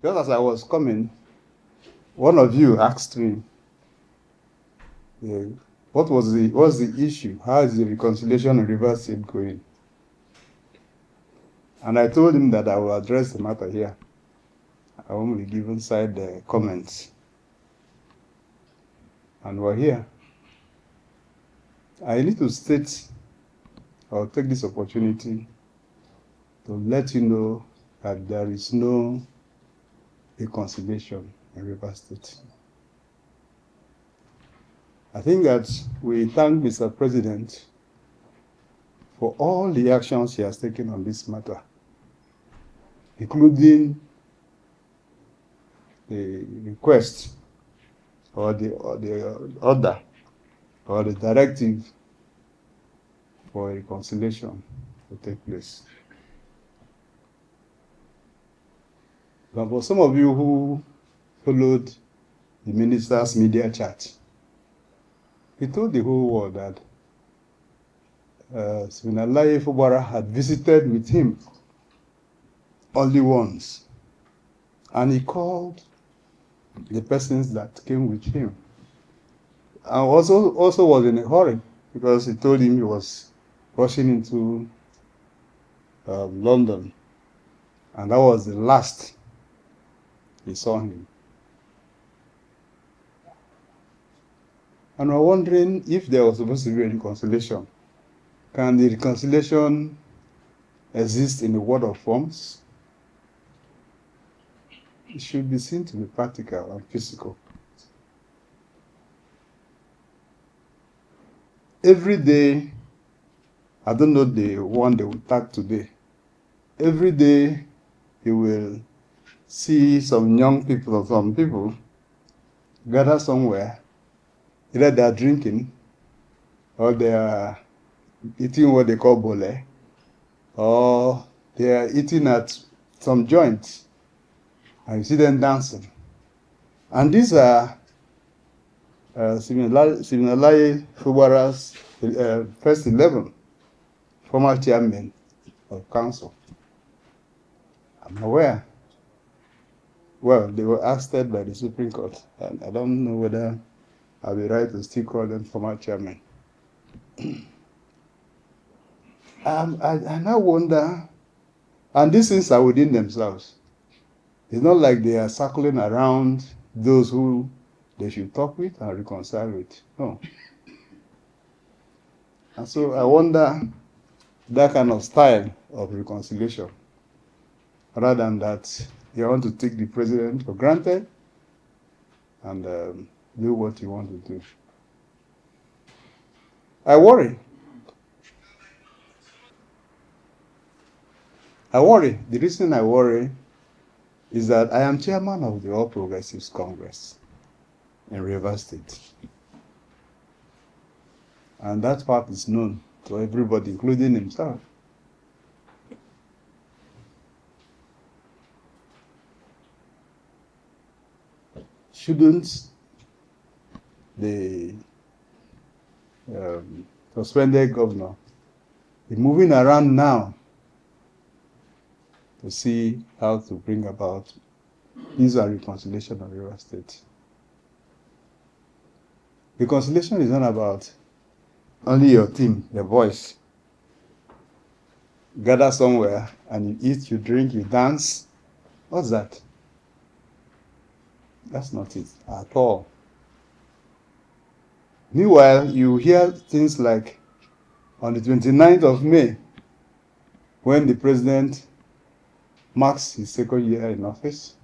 just as I was coming, one of you asked me, what's the issue? How is the reconciliation in Rivers State going? And I told him that I will address the matter here. I won't be giving side comments. And we're here. I need to state, I'll take this opportunity to let you know that there is no reconciliation in Rivers State. I think that we thank Mr. President for all the actions he has taken on this matter, including the request or the order or the directive for reconciliation to take place. But for some of you who followed the minister's media chat, he told the whole world that Siminalayi Fubara had visited with him only once, and he called the persons that came with him. And also was in a hurry because he told him he was rushing into London, and that was the last he saw him. And we're wondering if there was supposed to be a reconciliation. Can the reconciliation exist in the world of forms? It should be seen to be practical and physical. Every day, I don't know the one they will tag today, every day you will see some young people or some people gather somewhere, either they are drinking or they are eating what they call bole, or they are eating at some joints, and you see them dancing. And these are Siminalayi Fubara's first 11 former chairmen of council. I'm aware. Well, they were ousted by the Supreme Court, and I don't know whether I'll be right to still call them former chairmen. I now wonder, and these things are within themselves. It's not like they are circling around those who they should talk with and reconcile with. No. And so I wonder that kind of style of reconciliation, rather than that you want to take the president for granted and do what you want to do. I worry. The reason I worry is that I am chairman of the All Progressives Congress in Rivers State. And that part is known to everybody, including himself. Shouldn't the suspended governor be moving around now to see how to bring about peace and reconciliation of Rivers State? Reconciliation is not about only your team, your voice. Gather somewhere and you eat, you drink, you dance. What's that? That's not it at all. Meanwhile, you hear things like on the 29th of May, when the president marks his second year in office,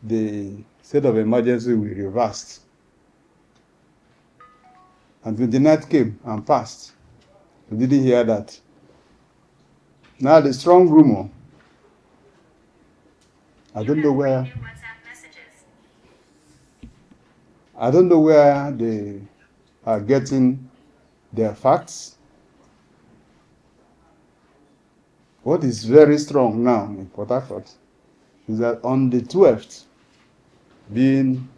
the state of emergency will be reversed. And 29th came and passed. We didn't hear that. Now the strong rumor, I don't know where they are getting their facts. What is very strong now in Port Harcourt is that on the 12th, being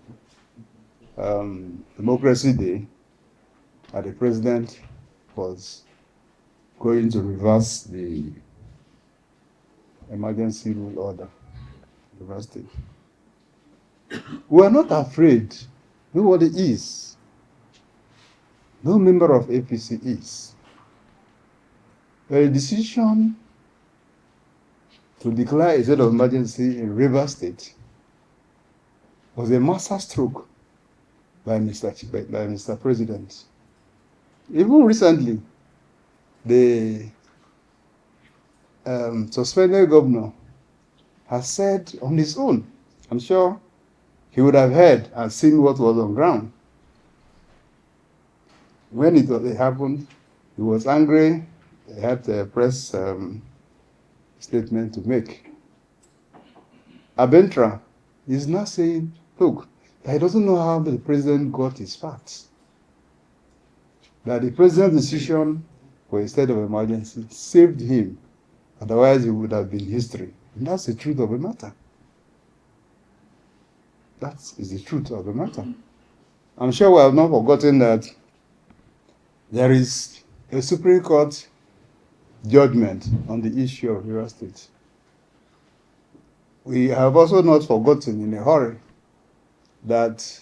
Democracy Day, the president was going to reverse the emergency rule order. River State. We are not afraid. Nobody is. No member of APC is. The decision to declare a state of emergency in River State was a master stroke by Mr. President. Even recently, the suspended governor has said on his own, I'm sure he would have heard and seen what was on ground. When it happened, he was angry. He had a press statement to make. Abentra is now saying, look, he doesn't know how the president got his facts. That the president's decision for a state of emergency saved him. Otherwise, it would have been history. And that's the truth of the matter. That is the truth of the matter. I'm sure we have not forgotten that there is a Supreme Court judgment on the issue of River State. We have also not forgotten in a hurry that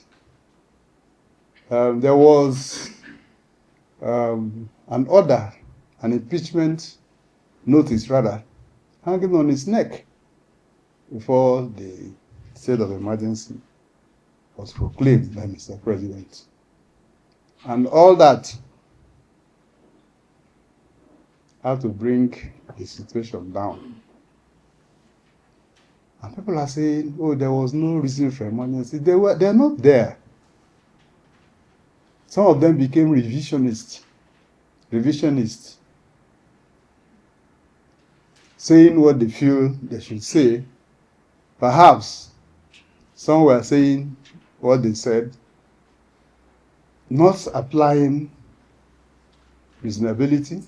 there was an order, an impeachment notice rather, hanging on his neck before the state of emergency was proclaimed by Mr. President. And all that had to bring the situation down. And people are saying, oh, there was no reason for emergency. They're not there. Some of them became revisionists, saying what they feel they should say. Perhaps some were saying what they said, not applying reasonability,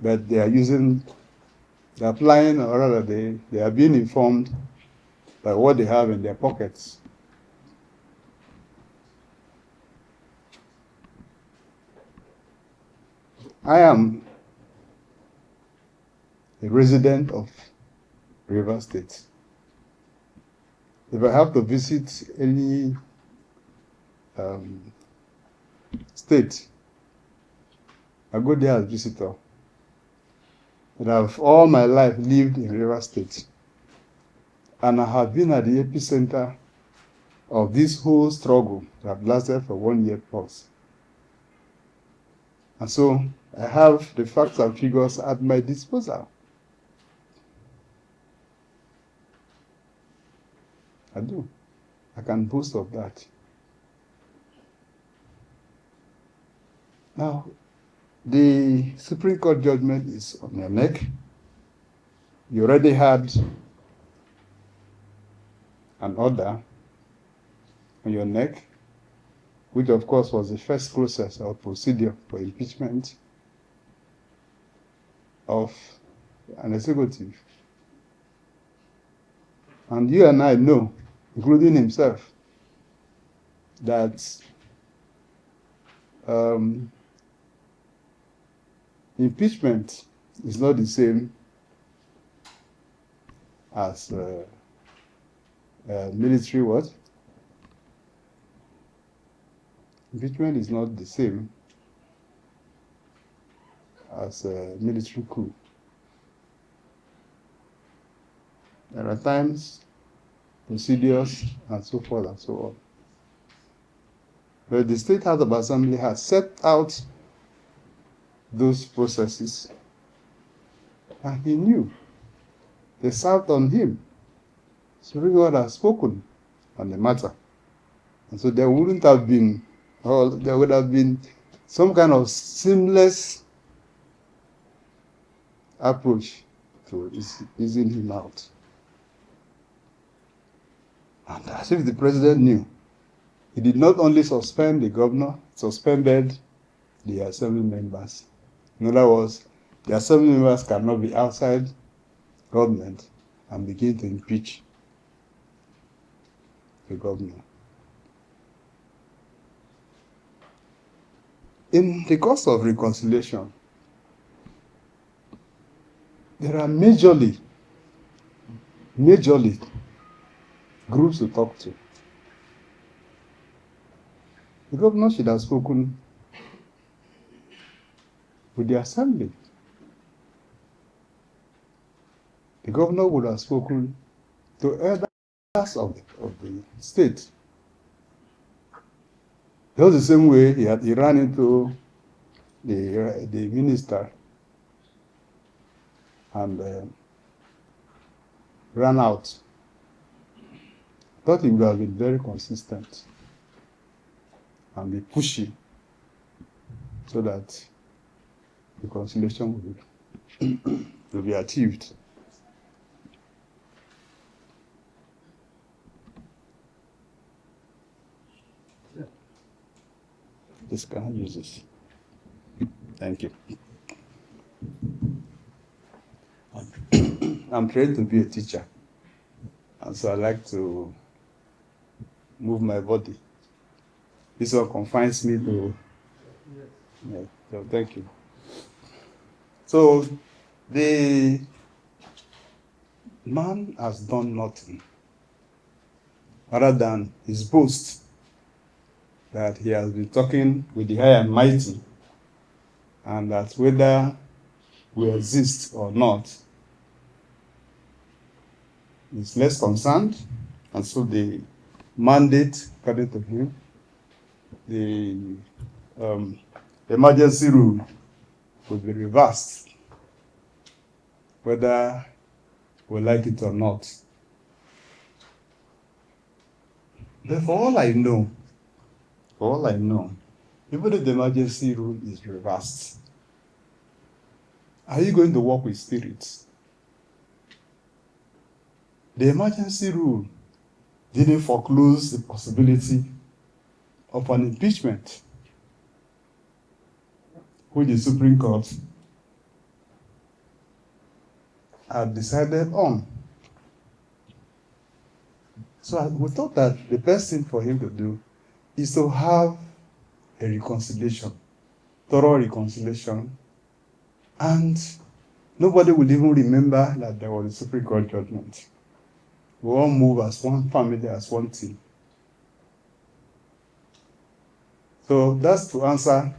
but they are applying, or rather they are being informed by what they have in their pockets. I am a resident of River State. If I have to visit any state, I go there as visitor. And I've all my life lived in River State. And I have been at the epicenter of this whole struggle that lasted for 1 year plus. And so I have the facts and figures at my disposal. I do. I can boast of that. Now, the Supreme Court judgment is on your neck. You already had an order on your neck, which of course was the first process or procedure for impeachment of an executive. And you and I know, including himself, that impeachment is not the same as military what? Impeachment is not the same as a military coup. There are times, procedures, and so forth and so on. But the State House of Assembly has set out those processes, and he knew. They served on him. Supreme Court has spoken on the matter. And so there wouldn't have been, or there would have been some kind of seamless approach to easing him out. And as if the president knew, he did not only suspend the governor, suspended the assembly members. In other words, the assembly members cannot be outside government and begin to impeach the governor. In the course of reconciliation, there are majorly majorly groups to talk to. The governor should have spoken with the assembly. The governor would have spoken to elders of the state. Just the same way he ran into the minister and ran out. Thought he would have been very consistent and be pushy so that the conciliation will be achieved. This can I use this? Thank you. I'm trained to be a teacher, and so I like to move my body. This one confines me to. Yeah, so thank you. So the man has done nothing other than his boast that he has been talking with the high and mighty, and that whether we exist or not is less concerned, and so the mandate, according to him, the emergency rule will be reversed, whether we like it or not. But for all I know, even if the emergency rule is reversed, are you going to work with spirits? The emergency rule didn't foreclose the possibility of an impeachment, which the Supreme Court had decided on. So we thought that the best thing for him to do is to have a reconciliation, thorough reconciliation, and nobody will even remember that there was a Supreme Court judgment. We all move as one family, as one team. So that's to answer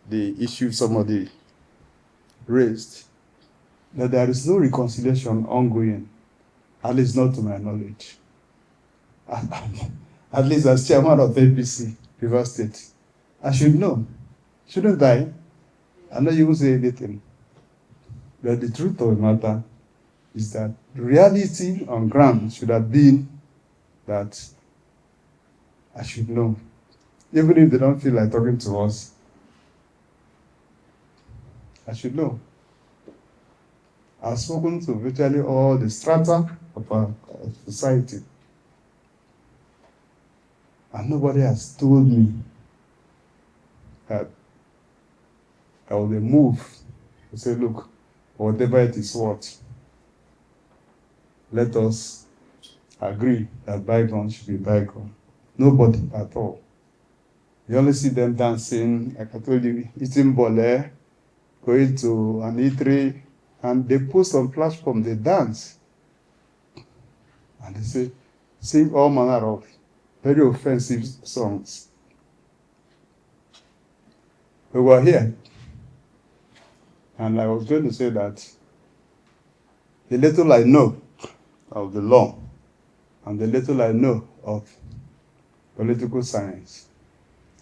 the issue somebody raised, that there is no reconciliation ongoing, at least not to my knowledge. At least as chairman of APC, River State, I should know. Shouldn't I? I know you won't say anything. But the truth of the matter is that reality on ground should have been that I should know. Even if they don't feel like talking to us, I should know. I've spoken to virtually all the strata of our society, and nobody has told me that I will move to say, look, whatever it is worth, let us agree that bygone should be bygone. Nobody at all. You only see them dancing, like I told you, eating bole, going to an eatery, and they post on platform, they dance. And they say, sing all manner of very offensive songs. We were here, and I was going to say that the little I know of the law and the little I know of political science,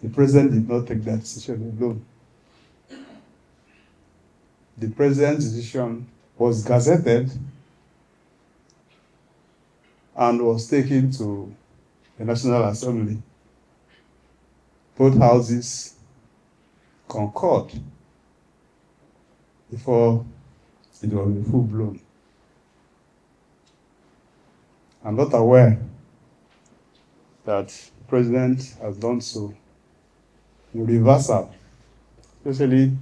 the president did not take that decision alone. The president's decision was gazetted and was taken to the National Assembly. Both houses concurred before it was full-blown. I'm not aware that the president has done so in reversal, especially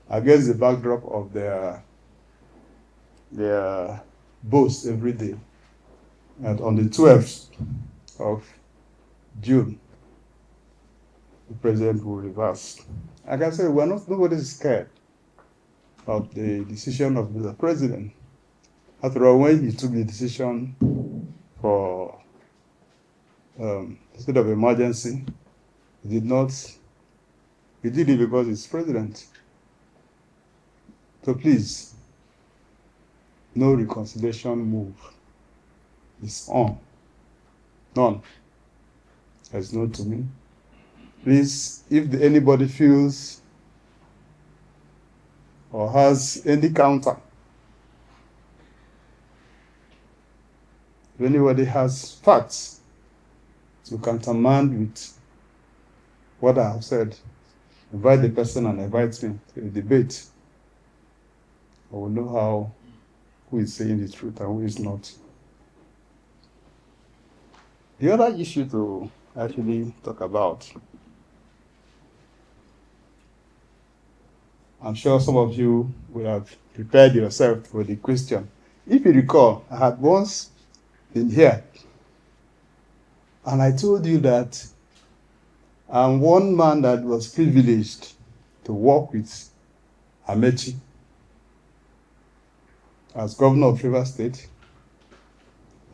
against the backdrop of their boast every day. And on the 12th of June, the president will reverse. Like I said, nobody is scared of the decision of the president. After all, when he took the decision for state of emergency, he did it because he's president. So please, no reconciliation move is on. None. That's known to me. Please, if anybody feels or has any counter, if anybody has facts to countermand with what I have said, invite the person and invite me to a debate. I will know who is saying the truth and who is not. The other issue to actually talk about, I'm sure some of you will have prepared yourself for the question. If you recall, I had once been here and I told you that I'm one man that was privileged to work with Amechi as governor of Rivers State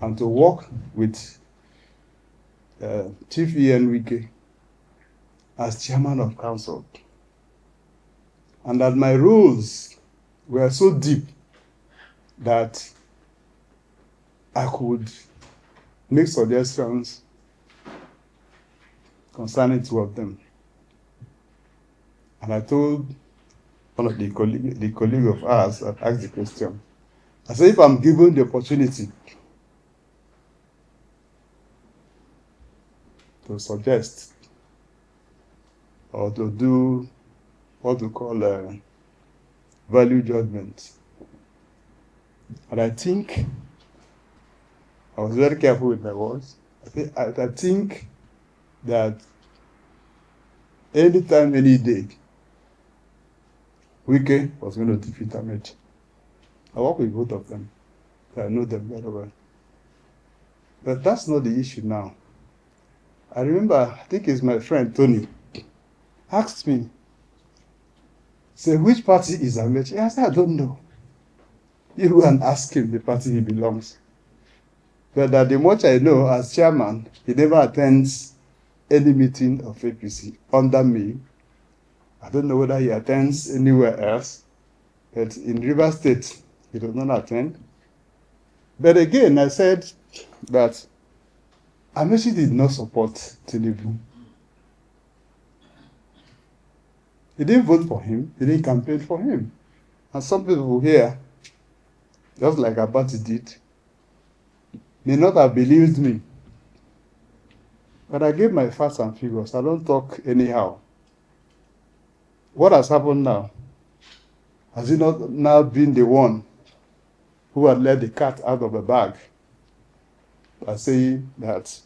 and to work with Chief E.N. Wike as chairman of council. And that my roles were so deep that I could make suggestions concerning two of them. And I told one of the colleague of ours that asked the question, I said, if I'm given the opportunity to suggest or to do what we call value judgment, and I think I was very careful with my words. I think that anytime, any day, Wike was going to defeat Amechi. I work with both of them. I know them very well. But that's not the issue now. I remember, I think it's my friend Tony, asked me, say, which party is Amechi? I said, I don't know. You go and ask him the party he belongs. But that the much I know, as chairman, he never attends any meeting of APC under me. I don't know whether he attends anywhere else, but in Rivers State, he does not attend. But again, I said that Amechi did not support TINUBU. He didn't vote for him, he didn't campaign for him. And some people here, just like Akpoti did, may not have believed me. But I gave my facts and figures. I don't talk anyhow. What has happened now? Has he not now been the one who had let the cat out of the bag by saying that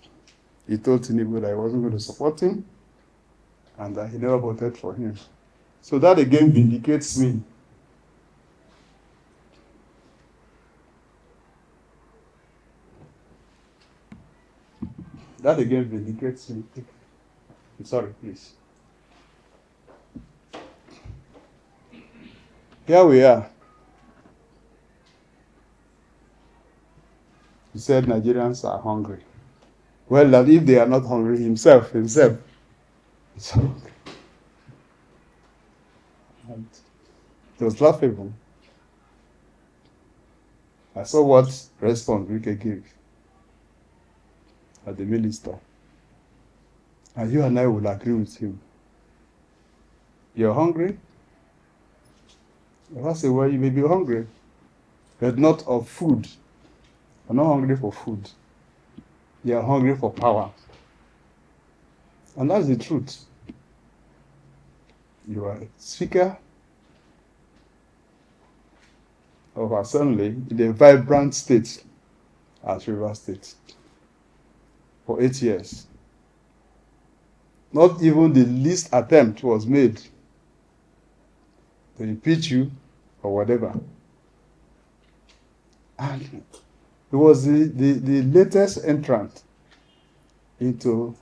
he told TINUBU that he wasn't going to support him and that he never voted for him? So that again vindicates me. That again vindicates me. Sorry, please. Here we are. He said Nigerians are hungry. Well, that if they are not hungry himself. So, and it was laughable. I saw what response Wike gave at the minister. And you and I will agree with him. You're hungry? I say, well, you may be hungry, but not of food. You're not hungry for food. You're hungry for power. And that's the truth. You are Speaker of Assembly in a vibrant state as Rivers State for 8 years. Not even the least attempt was made to impeach you or whatever. And it was the latest entrant into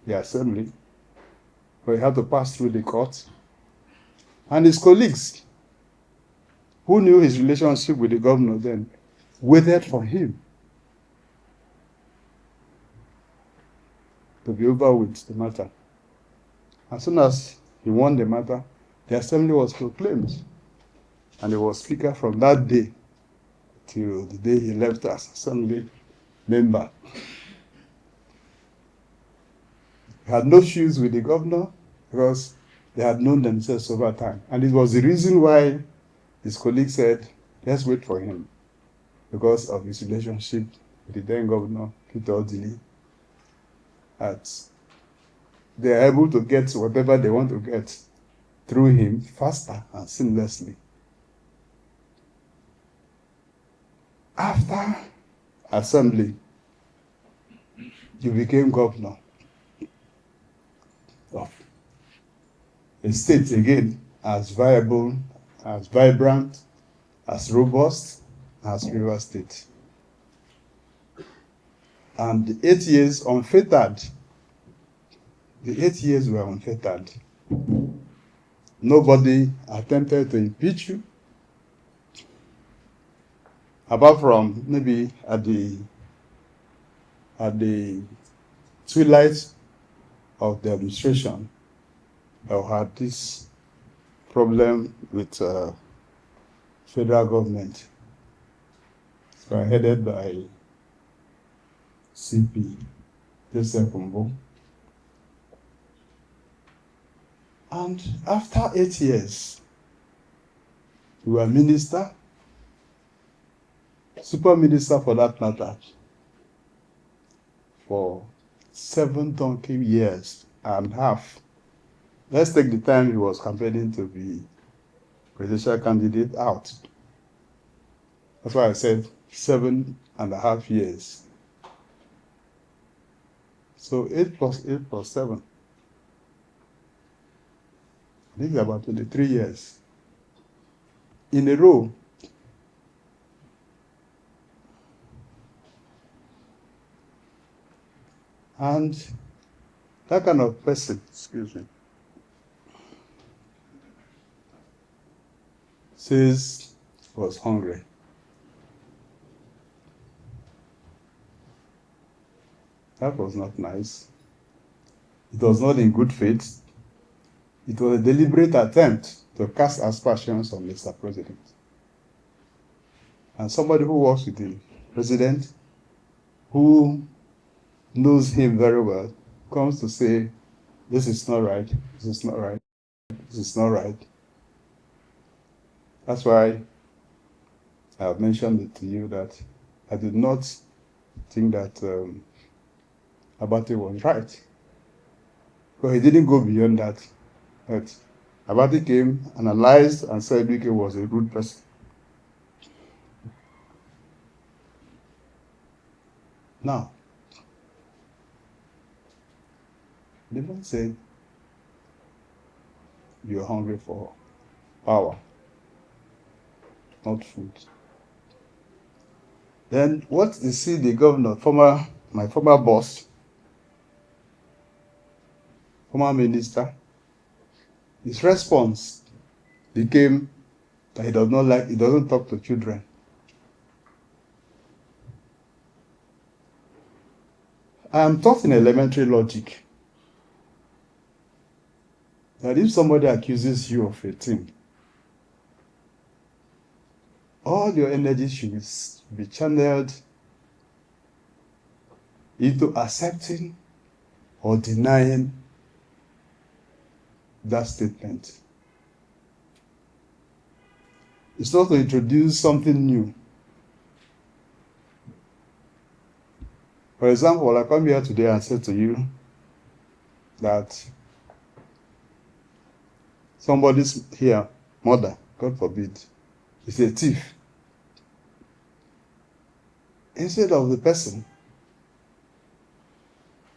the assembly, where he had to pass through the court. And his colleagues, who knew his relationship with the governor then, waited for him to be over with the matter. As soon as he won the matter, the assembly was proclaimed, and he was speaker from that day till the day he left as assembly member. He had no issues with the governor because they had known themselves over time. And it was the reason why his colleague said, let's wait for him, because of his relationship with the then governor, Peter Obi. They are able to get whatever they want to get through him faster and seamlessly. After assembly, you became governor of a state again as viable, as vibrant, as robust as Rivers State. And the 8 years unfettered. The 8 years were unfettered. Nobody attempted to impeach you, apart from maybe at the twilight of the administration, I had this problem with federal government, headed by CP Nnamdi. And after 8 years, you were minister, super minister for that matter, for 7 donkey years and a half. Let's take the time he was campaigning to be presidential candidate out. That's why I said 7.5 years. So 8 plus 8 plus 7. I think it's about 23 years in a row. And that kind of person, says was hungry. That was not nice. It was not in good faith. It was a deliberate attempt to cast aspersions on Mr. President. And somebody who works with the president, who knows him very well, comes to say, this is not right, this is not right, this is not right. That's why I have mentioned it to you that I did not think that Abati was right. But he didn't go beyond that. But Abati came, analyzed, and said Wike was a good person. Now, the man said, you're hungry for power, not food. Then what you see the governor, my former boss, former minister, his response became that he doesn't talk to children. I am taught in elementary logic that if somebody accuses you of a thing, all your energy should be channeled into accepting or denying that statement. It's not to introduce something new. For example, I come here today and say to you that somebody's here, mother, God forbid, is a thief. Instead of the person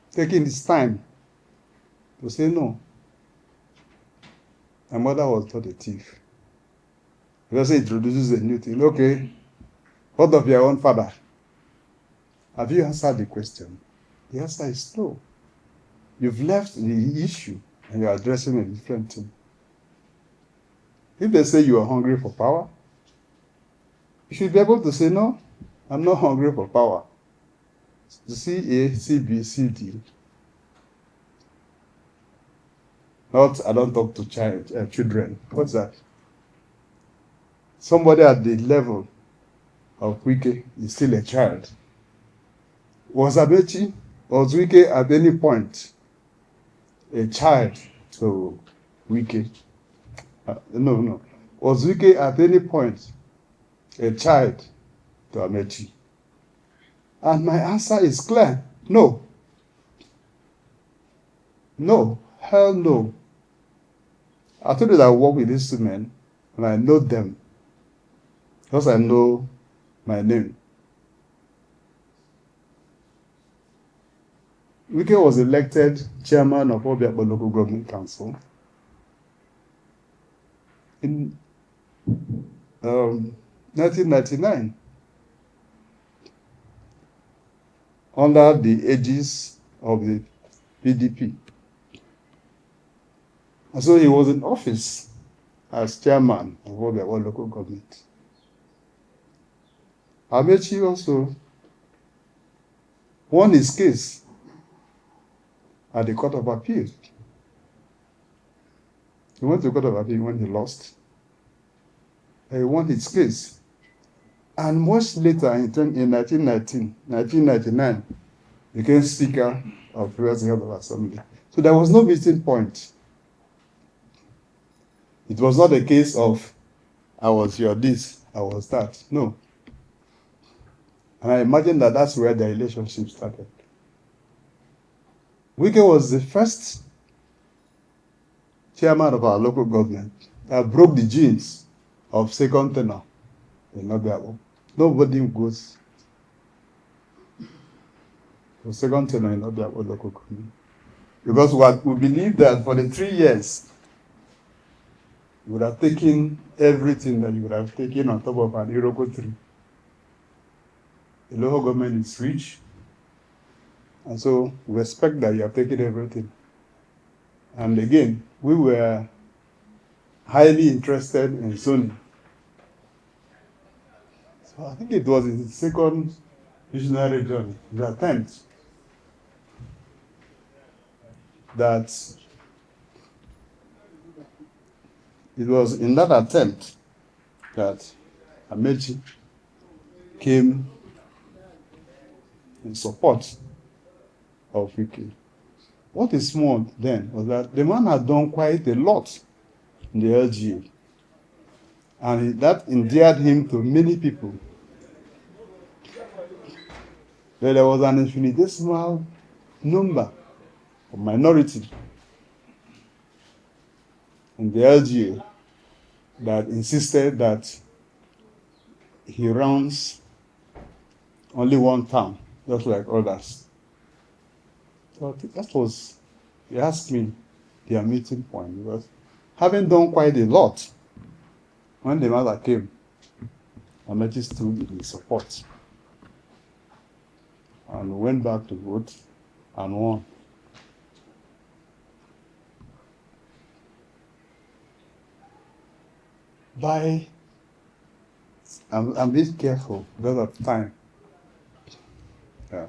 taking his time to say, no, my mother was not a thief. He also introduces a new thing. Okay, what of your own father? Have you answered the question? The answer is no. You've left the issue and you're addressing a different thing. If they say you are hungry for power, you should be able to say no. I'm not hungry for power. C, A, C, B, C, D. Not, I don't talk to children. What's that? Somebody at the level of Wike is still a child. Was Wike at any point a child to Wike? No. Was Wike at any point a child to Amechi? And my answer is clear. No. No. Hell no. I told you that I work with these two men and I know them because I know my name. Wike was elected chairman of Obiakpo Local Government Council in 1999 under the aegis of the PDP. And so he was in office as chairman of Obiakpo Local Government. Amechi also won his case at the Court of Appeal. He went to the Court of Appeal when he lost. He won his case. And much later, in 1999, became Speaker of the House of Assembly. So there was no meeting point. It was not a case of, I was your this, I was that. No. And I imagine that that's where the relationship started. Wike was the first chairman of our local government that broke the genes of second tenure in Obiakpo. Nobody goes to second tenure in Obiakpo local government. Because we believe that for the 3 years, you would have taken everything that you would have taken on top of an Iroko tree. The local government is rich, and so we expect that you have taken everything. And again, we were highly interested in zoning. So I think it was in the second visionary journey, the attempt that it was in that attempt that Amechi came in support of Wike. What is more then was that the man had done quite a lot in the LGA, and that endeared him to many people. There was an infinitesimal number of minority in the LGA that insisted that he runs only one town, just like others. So I think that was, he asked me, their meeting point, because having done quite a lot, when the matter came, Amechi stood in support and went back to vote and won. I'm being careful because of time. Yeah.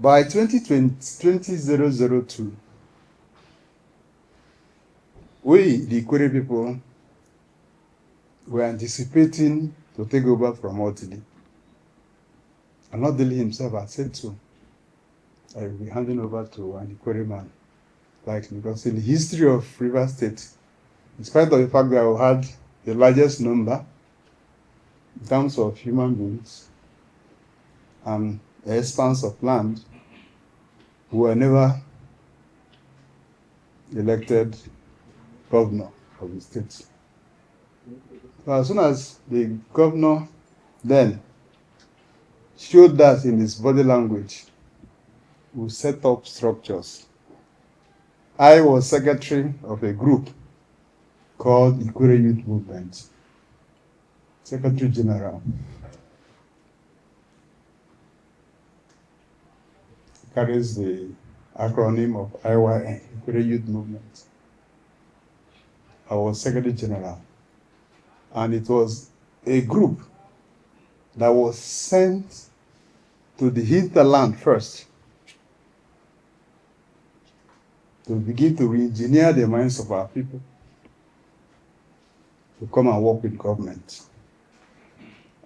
By 2002, we, the Ikwerre people, were anticipating to take over from Odili. And Odili himself had said so. I will be handing over to an Ikwerre man. Because in the history of Rivers State, in spite of the fact that we had the largest number in terms of human beings and the expanse of land, we were never elected governor of the state. So as soon as the governor then showed that in his body language, we set up structures. I was secretary of a group called Ikwerre Youth Movement, Secretary General. Carries the acronym of IYM, Ikwerre Youth Movement. I was Secretary General. And it was a group that was sent to the hinterland first to begin to re-engineer the minds of our people to come and work with government.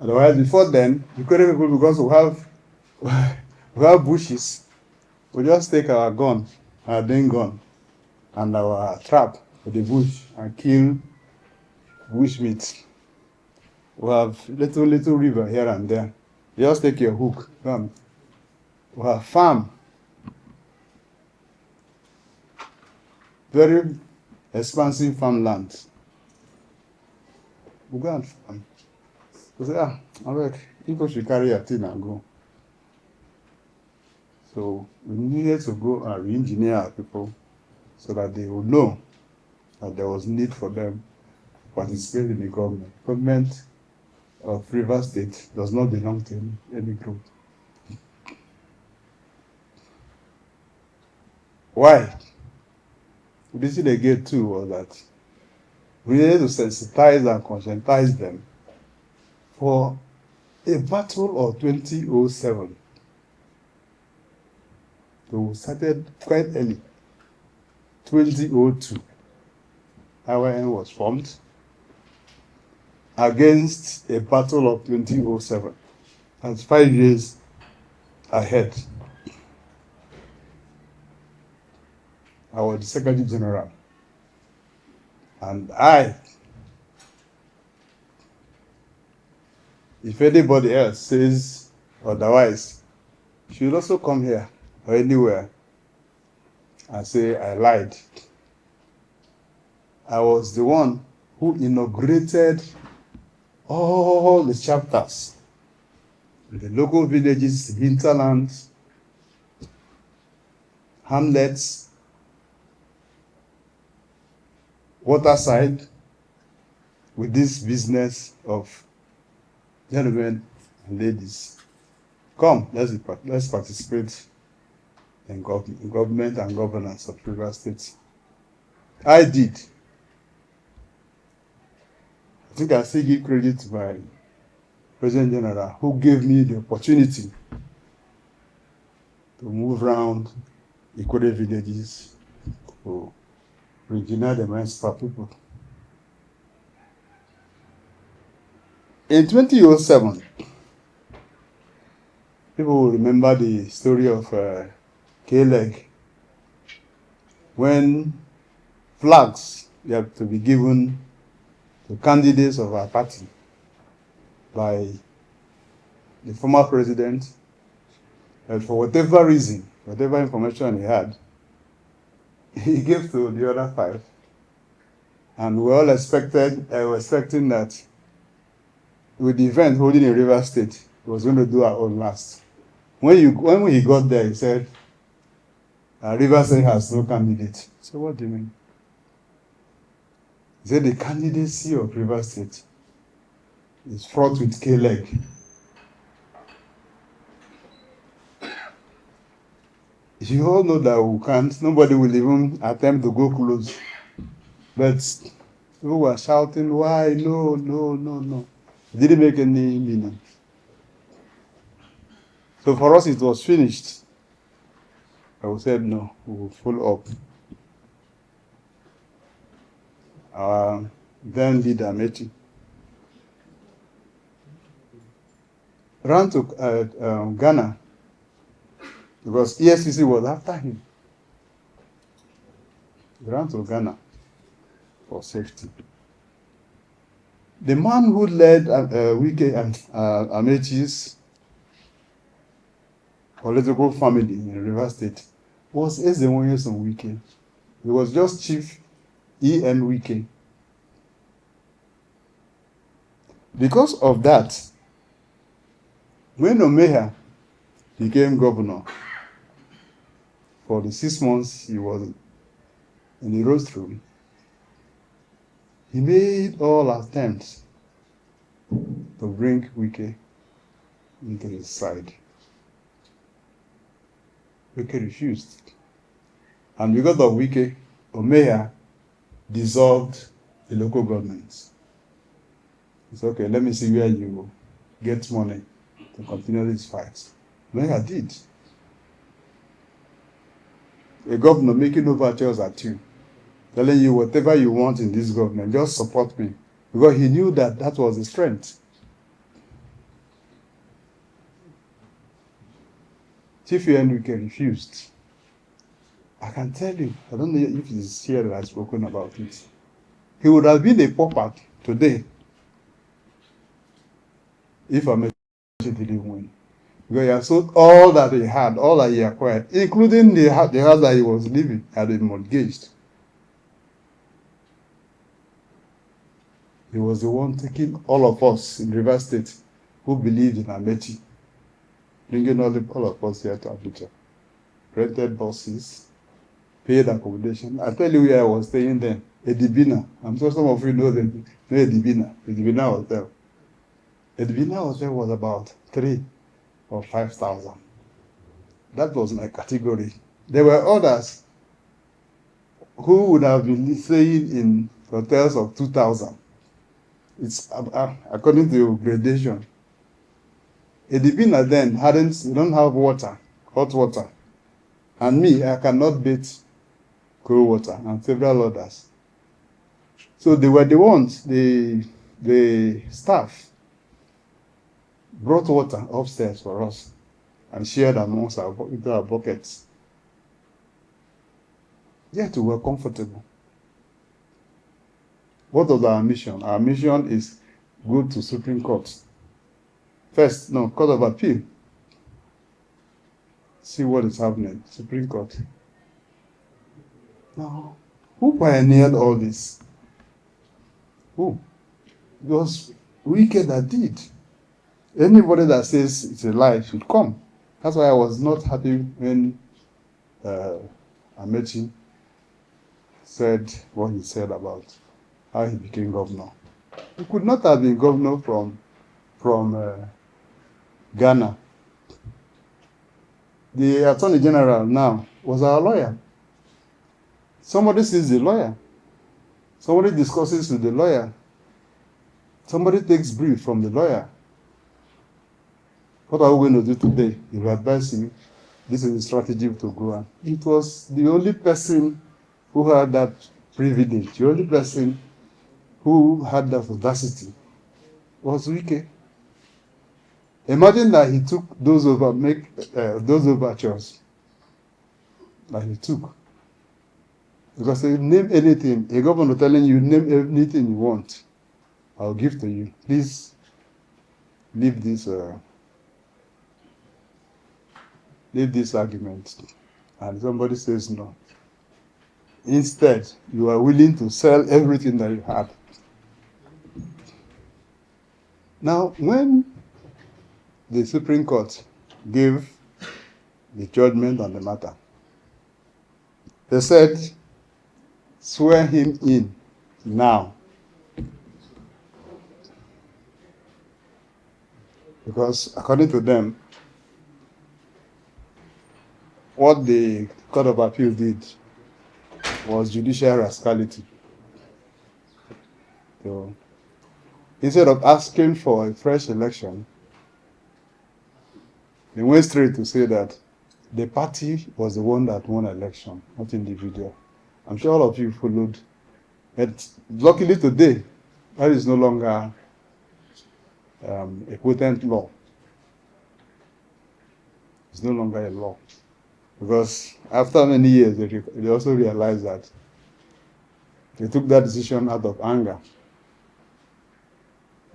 Otherwise, before then, the Kekere people, because we have bushes, we just take our gun, our then gun, and our trap to the bush and kill bushmeat. We have little river here and there. You just take your hook, come. We have farm. Very expansive farmland. We go and farm. We say, people should carry a thing and go. So we needed to go and re-engineer our people so that they would know that there was need for them to participate in the government. Government of Rivers State does not belong to any group. Why? The issue they get too was that we needed to sensitize and conscientize them for a battle of 2007. So we started quite early. 2002, IYN was formed against a battle of 2007. That's 5 years ahead. I was the Secretary General. And if anybody else says otherwise, should also come here or anywhere and say I lied. I was the one who inaugurated all the chapters in the local villages, hinterlands, hamlets, waterside, with this business of gentlemen and ladies. Come, let's participate in government and governance of Rivers State. I did. I think I still give credit to my President General who gave me the opportunity to move around Ikode villages to re-engineer the minds of our people. In 2007, people will remember the story of K-Leg, when flags have to be given to candidates of our party by the former president, and for whatever reason, whatever information he had, he gave to the other 5. And we all expecting that with the event holding in Rivers State, he was going to do our own last. When he got there, he said, Rivers State has no candidate. So what do you mean? He said the candidacy of Rivers State is fraught with K-Leg. You all know that we can't, nobody will even attempt to go close. But people were shouting, why? No, no, no, no. It didn't make any meaning. So for us, it was finished. I said, no, we will follow up. Our then leader, Amechi, ran to Ghana because EFCC was after him. He ran to Ghana for safety. The man who led Wike and Amechi's political family in Rivers State was Nyesom Wike. He was just Chief E.N. Wike. Because of that, when Omeha became governor, for the 6 months he was in the rostrum, he made all attempts to bring Wike into his side. Wike refused. And because of Wike, Omeha dissolved the local governments. It's okay, let me see where you get money to continue this fight. Like I did. A governor making overtures at you, telling you whatever you want in this government, just support me. Because he knew that that was his strength. Chief Enrique refused. I can tell you, I don't know if it's here that I've spoken about it. He would have been a pauper today if Amechi didn't win. Because he had sold all that he had, all that he acquired, including the house that he was living, had been mortgaged. He was the one taking all of us in River State who believed in Amechi, bringing all of us here to Abuja. Rented buses, paid accommodation. I tell you where I was staying then, Edibina. I'm sure some of you know Edibina. Edibina Hotel. Edibina Hotel was about 3,000 or 5,000. That was my category. There were others who would have been staying in hotels of 2,000. It's according to gradation. Edibina then don't have water, hot water. And me, I cannot bathe cold water, and several others. So they were the ones, the staff brought water upstairs for us and shared amongst our buckets. Yet we were comfortable. What was our mission? Our mission is go to Supreme Court. First, Court of Appeal. See what is happening. Supreme Court. Now, who pioneered all this? Who? It was Wike that did. Anybody that says it's a lie should come. That's why I was not happy when Amechi said what he said about how he became governor. He could not have been governor from Ghana. The Attorney General now was our lawyer. Somebody sees the lawyer. Somebody discusses with the lawyer. Somebody takes brief from the lawyer. What are we going to do today? He will advise him, this is the strategy to go on. It was the only person who had that privilege, the only person who had that audacity was Wike. Imagine that he took those overtures that he took. Because if you name anything, a governor telling you, name anything you want, I'll give to you. Please leave this argument. And somebody says no. Instead, you are willing to sell everything that you have. Now, when the Supreme Court gave the judgment on the matter, they said, swear him in now. Because according to them, what the Court of Appeal did was judicial rascality. So, instead of asking for a fresh election, they went straight to say that the party was the one that won election, not individual. I'm sure all of you followed. But luckily today, that is no longer a potent law. It's no longer a law. Because after many years, they also realized that they took that decision out of anger.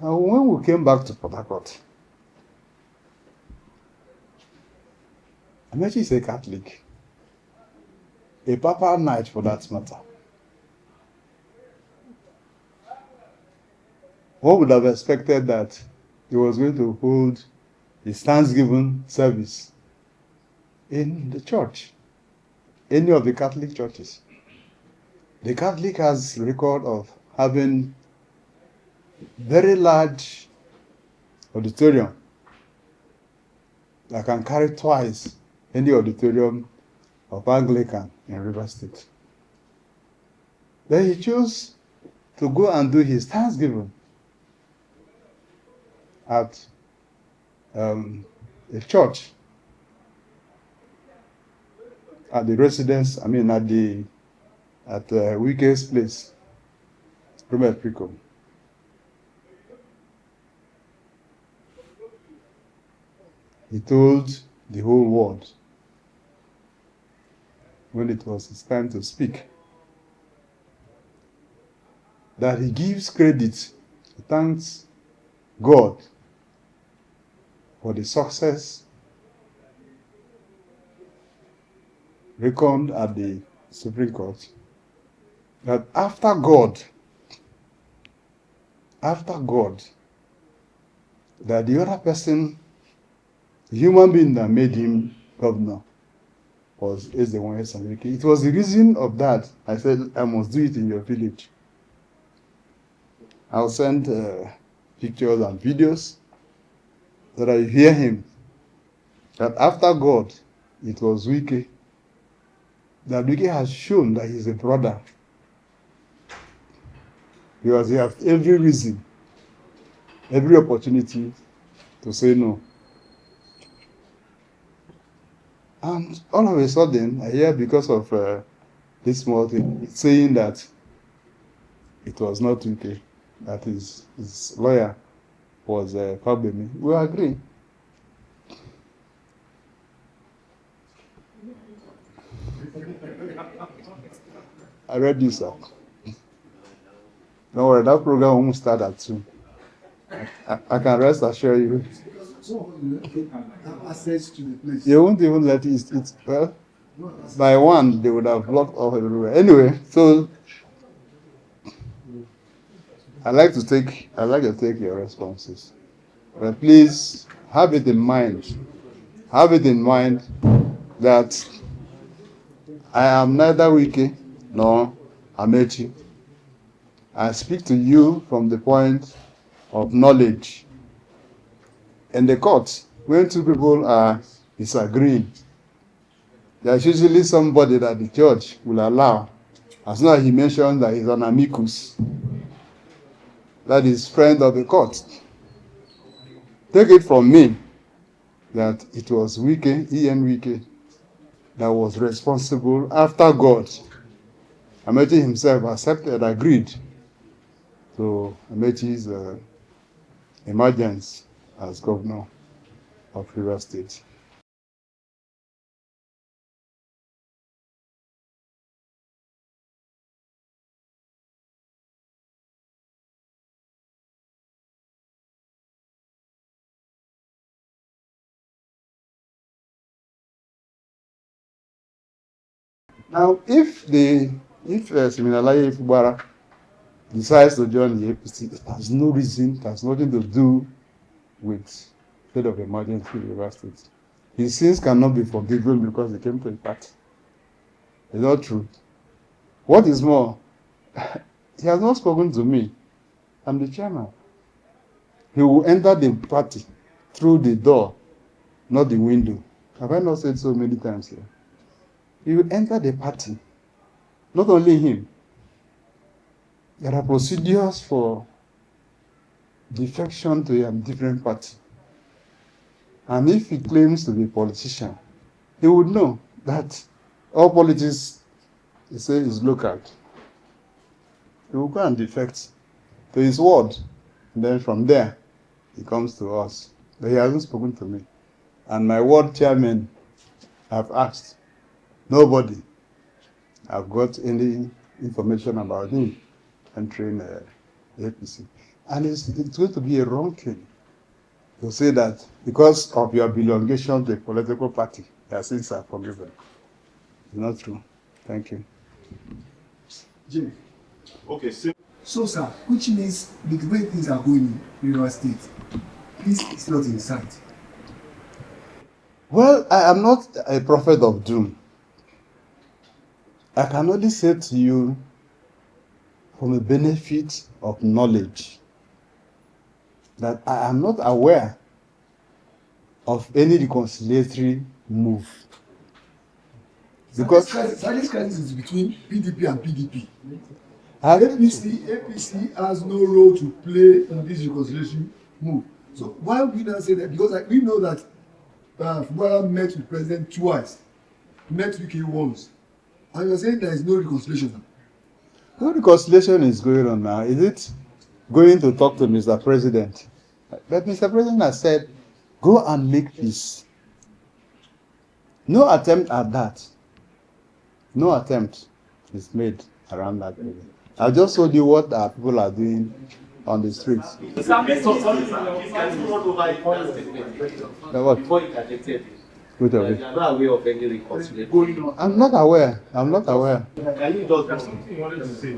Now, when we came back to Port Harcourt, Amechi is a Catholic, a Papa Knight for that matter. One would have expected that he was going to hold his Thanksgiving service in the church, any of the Catholic churches. The Catholic has record of having very large auditorium that can carry twice any auditorium of Anglican in River State. Then he chose to go and do his Thanksgiving at a church at the residence, I mean, at Wike's place, Robert Pico. He told the whole world when it was his time to speak that he gives credit, he thanks God for the success reckoned at the Supreme Court, that after God, that the other person, the human being that made him governor, was Nyesom. It was the reason of that I said, I must do it in your village. I'll send pictures and videos so that you hear him. That after God, it was Wike. That Wike has shown that he's a brother. Because he has every reason, every opportunity to say no. And all of a sudden, I hear because of this small thing, it's saying that it was not Wike, that his lawyer was Fabemi. We agree. I read you, sir. Don't worry, that program won't start at 2. I can rest assure you. Access to the place. They won't even let it well, by 1, they would have blocked off everywhere. Anyway, so I like to take your responses. But please have it in mind. Have it in mind that I am neither Wike nor Amechi. I speak to you from the point of knowledge. In the court, when two people are disagreeing, there's usually somebody that the judge will allow, as long as he mentions that he's an amicus, that is friend of the court. Take it from me that it was Wike, E.N. Wike, that was responsible after God. Amechi himself accepted, agreed to Amechi's emergence as governor of Rivers State. Now, if Siminalayi Fubara decides to join the APC, it has no reason, it has nothing to do with state of emergency in Rivers State. His sins cannot be forgiven because he came to the party. It's not true. What is more, he has not spoken to me. I'm the chairman. He will enter the party through the door, not the window. Have I not said so many times here? He will enter the party. Not only him. There are procedures for defection to a different party. And if he claims to be a politician, he would know that all politics, he says, is local. He will go and defect to his ward. And then from there, he comes to us. But he hasn't spoken to me. And my ward chairman have asked. Nobody have got any information about him entering the APC. And it's going to be a wrong thing to say that because of your belongation to a political party, your sins are forgiven. It's not true. Thank you. Jimmy. Okay, So, sir, which means with the way things are going in Rivers State, peace is not in sight. Well, I am not a prophet of doom. I can only say to you from the benefit of knowledge that I am not aware of any reconciliatory move. Because this crisis is between PDP and PDP. APC has no role to play in this reconciliation move. So why would we not say that? Because we know that Fubara met with the president twice, met Wike once, and you're saying there is no reconciliation. No reconciliation is going on now. Is it going to talk to Mr. President? But Mr. President has said, go and make peace. No attempt at that. No attempt is made around that area. I just showed you what our people are doing on the streets. What? Which of it? I'm not aware of any reconciliation. I'm not aware. I'm not aware. Can you just something you wanted to say?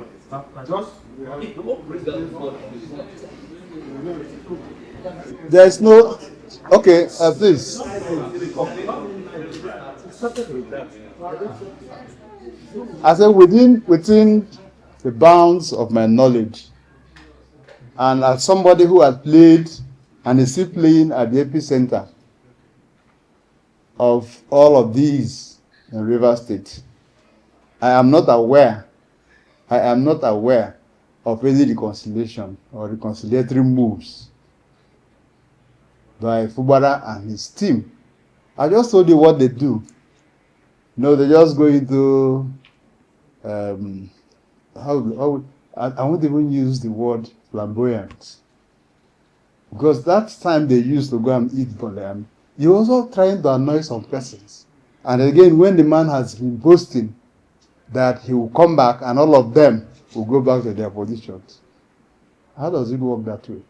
There is no. Okay, please. I said within the bounds of my knowledge, and as somebody who has played and is still playing at the epicenter of all of these in Rivers State, I am not aware of any reconciliation or reconciliatory moves by Fubara and his team. I just told you what they do. No, they just go into I won't even use the word flamboyant, because that time they used to go and eat bole, you're also trying to annoy some persons. And again, when the man has been boasting that he will come back and all of them will go back to their positions, how does it work that way?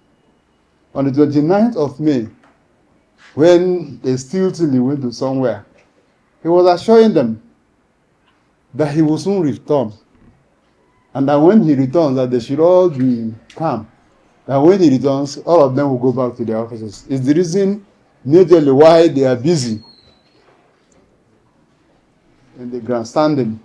On the 29th of May, when they still till he went to somewhere, he was assuring them that he will soon return, and that when he returns, that they should all be calm. That when he returns, all of them will go back to their offices. It's the reason majorly why they are busy in the grandstanding